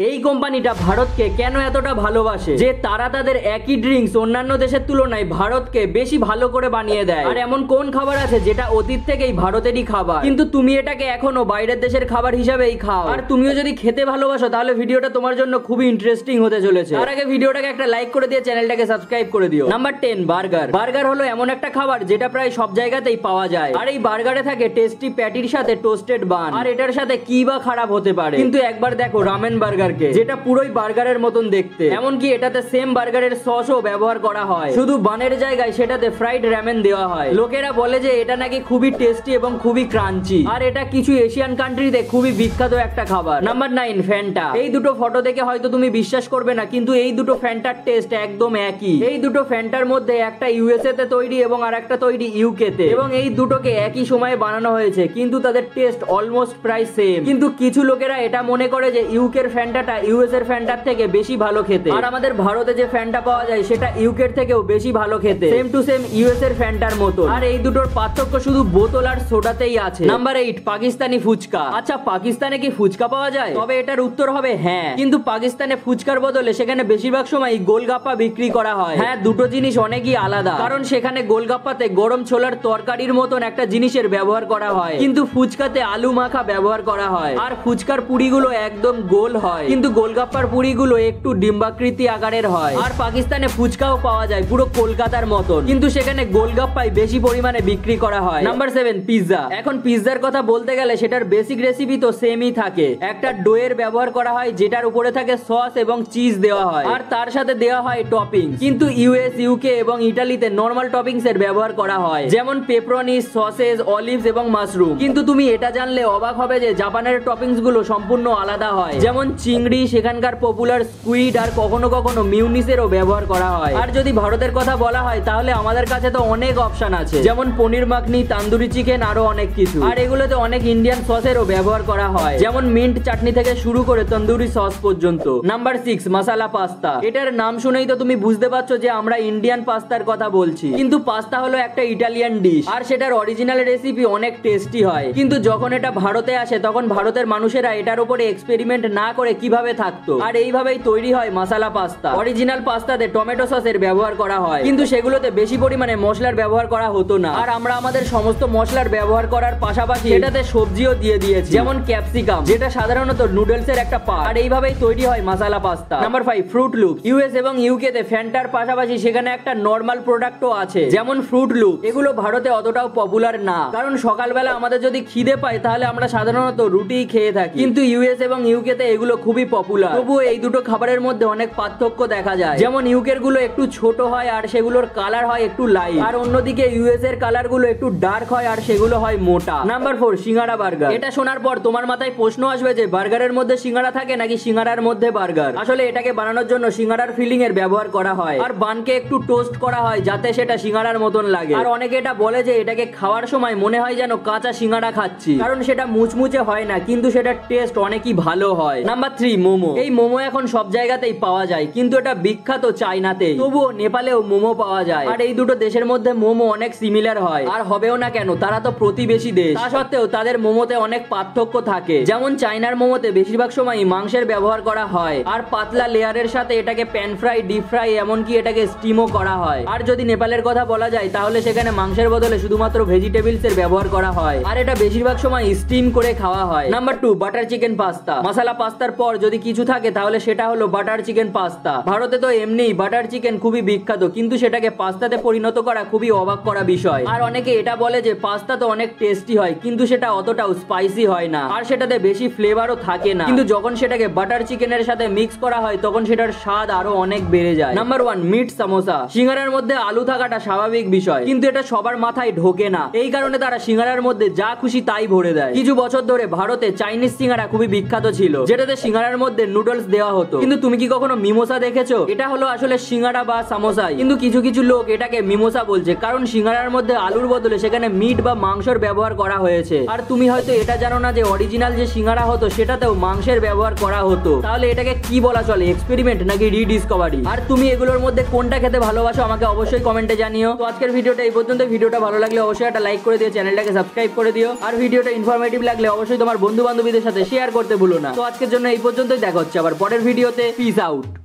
এই কোম্পানিটা ভারতকে কেন এতটা ভালোবাসে যে তারা তাদের একই ড্রিঙ্কস অন্যান্য দেশের তুলনায় ভারতকে বেশি ভালো করে বানিয়ে দেয়। আর এমন কোন খাবার আছে যেটা অতীত থেকেই ভারতেরই খাবার, কিন্তু তুমি এটাকে এখনো বাইরের দেশের খাবার হিসাবেই খাও। আর তুমিও যদি খেতে ভালোবাসো তাহলে ভিডিওটা তোমার জন্য খুবই ইন্টারেস্টিং হতে চলেছে। তার আগে ভিডিওটাকে একটা লাইক করে দিয়ে চ্যানেলটাকে সাবস্ক্রাইব করে দিও। Number 10, burger. বার্গার হলো এমন একটা খাবার যেটা প্রায় সব জায়গাতেই পাওয়া যায়। আর এই বার্গারে থাকে টেস্টি প্যাটির সাথে টোস্টেড বান। আর এটার সাথে কি বা খারাপ হতে পারে, কিন্তু একবার দেখো রামেন বার্গারকে, যেটা পুরোই বার্গারের মতন দেখতে। এমনকি এটাতে সেম বার্গারের সসও ব্যবহার করা হয়, শুধু বানের জায়গায় সেটাতে ফ্রাইড রামেন দেওয়া হয়। লোকেরা বলে যে এটা নাকি খুবই টেস্টি এবং খুবই ক্রাঞ্চি। আর এটা কিছু এশিয়ান কান্ট্রিতে খুবই বিখ্যাত একটা খাবার। Number 9, Fanta. এই দুটো ফটো দেখে হয়তো তুমি বিশ্বাস করবে না, কিন্তু এই দুটো ফ্যান্টার টেস্ট একদম একই। এই দুটো ফ্যান্টার মধ্যে একটা ইউএসএ তে তৈরি এবং আর একটা তৈরি ইউকে তে, এবং এই দুটোকে একই সময়ে বানানো হয়েছে, কিন্তু তাদের টেস্ট অলমোস্ট প্রায় সেম। কিন্তু কিছু লোকেরা এটা মনে করে যে ইউকের ফ্যান্টাটা ইউএস এর ফ্যান্টার থেকে বেশি ভালো খেতে, আর আমাদের ভারতে যে ফ্যান্টা পাওয়া যায় সেটা ইউকের থেকেও বেশি ভালো খেতে, সেম টু সেম ইউএস এর ফ্যান্টার মতো। আর এই দুটোর পার্থক্য শুধু বোতল আর সোডাতেই আছে। নাম্বার 8, পাকিস্তানি ফুচকা। আচ্ছা, পাকিস্তানে কি ফুচকা পাওয়া যায়? তবে এটার উত্তর হবে হ্যাঁ, কিন্তু পাকিস্তানে ফুচকার বদলে সেখানে বেশিরভাগ সময় গোলগাপ্পা বিক্রি করা হয়। হ্যাঁ, দুটো জিনিস অনেকই আলাদা, কারণ সেখানে গোলগাপ্পাতে গরম ছোলার তরকারির মতন একটা জিনিসের ব্যবহার করা হয়, কিন্তু ফুচকাতে আলু মাখা ব্যবহার করা হয়। আর ফুচকার পুরিগুলো একদম গোল হয়, কিন্তু গোলগাপ্পার পুরিগুলো একটু ডিম্বাকৃতি আকারের হয়। আর পাকিস্তানে ফুচকাও পাওয়া যায় পুরো কলকাতার মতন, কিন্তু সেখানে গোলগাপ্পাই বেশি পরিমাণে বিক্রি করা হয়। Number 7, pizza. এখন পিৎজার কথা বলতে গেলে সেটার বেসিক রেসিপি তো সেমই থাকে। একটা ডোয়ের ব্যবহার করা হয় যেটার উপরে থাকে সস এবং চিজ দেওয়া হয়, আর তার সাথে দেওয়া হয় টপিংস। কিন্তু ইউএস, ইউকে এবং ইটালিতে নরমাল টপিংস এর ব্যবহার করা হয়, যেমন পেপারনি, সসেজ, অলিভস এবং মাশরুম। কিন্তু তুমি এটা জানলে অবাক হবে যে জাপানের টপিংস গুলো সম্পূর্ণ আলাদা হয়, যেমন চিংড়ি, সেখানকার পপুলার স্কুইড, আর কখনো কখনো মিউনিসেরও ব্যবহার করা হয়। আর যদি ভারতের কথা বলা হয় তাহলে আমাদের কাছে তো অনেক অপশন আছে, যেমন পনির মাখনি, তান্দুরি চিকেন, আরো অনেক কিছু। আর এগুলোতে অনেক ইন্ডিয়ান সসেরও ব্যবহার করা হয়, যেমন মিন্ট চাটনি থেকে শুরু করে তন্দুরি সস পর্যন্ত। নাম্বার 6, মশালা পাস্তা। এটার নাম শুনেই তো তুমি বুঝতে পারছো যে আমরা ইন্ডিয়ান পাস্তার কথা বলছি, কিন্তু পাস্তা হলো একটা ইটালিয়ান ডিশ, আর সেটার অরিজিনাল রেসিপি অনেক টেস্টি হয়। কিন্তু যখন এটা ভারতে আসে তখন ভারতের মানুষেরা এটার উপরে এক্সপেরিমেন্ট না করে কিভাবে থাকতো, আর এইভাবেই তৈরি হয় মশালা পাস্তা। অরিজিনাল পাস্তাতে টমেটো সসের ব্যবহার করা হয়, কিন্তু সেগুলোতে বেশি পরিমাণে মশলার ব্যবহার করা হতো না। আর আমরা আমাদের সমস্ত মশলার ব্যবহার করার পাশাপাশি এটাতে সবজিও দিয়ে দিয়েছি, যেমন ক্যাপসিকাম, যেটা সাধারণত নুডলস এর একটা পার্ট। আর এইভাবেই তৈরি হয় masala pasta. Number 5, fruit loop. US এবং ইউকে তে ফ্যান্টার পাশাপাশি সেখানে একটা নরমাল প্রোডাক্টও আছে, যেমন ফ্রুট লুপ। এগুলো ভারতে অতটাও পপুলার না, কারণ সকালবেলা আমাদের যদি খিদে পায় তাহলে আমরা সাধারণত রুটি খেয়ে থাকি, কিন্তু ইউএস এবং ইউকে তে এগুলো খুবই পপুলার। তবুও এই দুটো খাবারের মধ্যে অনেক পার্থক্য দেখা যায়, যেমন ইউকের গুলো একটু ছোট হয় আর সেগুলোর কালার হয় একটু লাইট, আর অন্যদিকে ইউএস এর কালার গুলো একটু ডার্ক হয় আর সেগুলো হয় মোটা। নাম্বার 4, সিঙ্গাড়া বার্গার। এটা শোনার পর তোমার মাথায় প্রশ্ন আসবে যে বার্গারের মধ্যে সিঙ্গাড়া থাকে নাকি সিঙ্গাড়ার মধ্যে বার্গার। আসলে এটাকে বানানোর জন্য সিঙ্গাড়ার ফিলিং এর ব্যবহার করা হয়, আর বানকে একটু টোস্ট করা হয় যাতে সেটা সিঙ্গাড়ার মতন লাগে। আর অনেকে এটা বলে যে এটাকে খাওয়ার সময় মনে হয় যেন কাঁচা সিঙ্গাড়া খাচ্ছি, কারণ সেটা মুচমুচে হয় না, কিন্তু সেটার টেস্ট অনেকই ভালো হয়। নাম্বার 3, মোমো। এই মোমো এখন সব জায়গাতেই পাওয়া যায়, কিন্তু এটা বিখ্যাত চাইনাতে, তবুও নেপালেও মোমো পাওয়া যায়। আর এই দুটো দেশের মধ্যে মোমো অনেক সিমিলার হয়, আর হবেও না কেন, তারা তো প্রতিবেশী দেশ। তা সত্ত্বেও তাদের মোমোতে অনেক পার্থক্য থাকে, যেমন চাইনার মোমোতে বেশিরভাগ সময় মাংসের ব্যবহার করা হয়, আর পাতলা লেয়ারের সাথে এটাকে প্যান ফ্রাই, ডিপ ফ্রাই, এমনকি এটাকে স্টিমও করা হয়। আর যদি নেপালের কথা বলা যায় তাহলে সেখানে মাংসের বদলে শুধুমাত্র ভেজিটেবলস এর ব্যবহার করা হয়, আর এটা বেশিরভাগ সময় স্টিম করে খাওয়া হয়। Number 2, butter chicken pasta. Masala পাস্তার পর যদি কিছু থাকে তাহলে সেটা হলো বাটার চিকেন পাস্তা। ভারতে তো এমনিই বাটার চিকেন খুবই বিখ্যাত, কিন্তু সেটাকে পাস্তাতে পরিণত করা খুবই অবাক করা বিষয়। আর অনেকে এটা বলে যে পাস্তা তো অনেক টেস্টি হয়, কিন্তু সেটা অতটাও স্পাইসি হয় না, আর সেটাতে বেশি ফ্লেভারও থাকে না, কিন্তু যখন সেটাকে বাটার চিকেনের সাথে মিক্স করা হয় তখন সেটার স্বাদ আরো অনেক বেড়ে যায়। Number 1, meat samosa. সিঙ্গারার মধ্যে আলু থাকাটা স্বাভাবিক বিষয়, কিন্তু এটা সবার মাথায় ঢোকে না, এই কারণে তারা সিঙ্গারার মধ্যে যা খুশি তাই ভরে দেয়। কিছু বছর ধরে ভারতে চাইনিজ সিঙ্গারা খুবই বিখ্যাত ছিল, যেটাতে সিঙ্গারার মধ্যে নুডলস দেওয়া হতো। কিন্তু তুমি কি কখনো মিমোসা দেখেছো? এটা হলো আসলে সিঙ্গারা বা সামোসাই, কিন্তু কিছু কিছু লোক এটাকে মিমোসা বলছে, কারণ সিঙ্গারার মধ্যে আলুর বদলে সেখানে মিট বা মাংসের ব্যবহার করা হয়েছে। আর তুমি হয়তো এটা জানো না যে অরিজিনাল যে সিঙ্গারা হতো সেটাতেও মাংসের ব্যবহার করা হতো। তাহলে এটাকে কি বলা চলে, এক্সপেরিমেন্ট নাকি রিডিসকভারি? আর তুমি এগুলোর মধ্যে কোনটা খেতে ভালোবাসো আমাকে অবশ্যই কমেন্টে জানিও। তো আজকের ভিডিওটা এই পর্যন্ত। ভিডিওটা ভালো লাগলে অবশ্যই একটা লাইক করে দিও, চ্যানেলটাকে সাবস্ক্রাইব করে দিও, আর ভিডিওটা ইনফরমেটিভ লাগলে অবশ্যই তোমার বন্ধু বান্ধবীদের সাথে শেয়ার করতে ভুলো না। তো আজকের জন্য এই পর্যন্তই দেখা হচ্ছে আবার পরের ভিডিওতে। Piece out.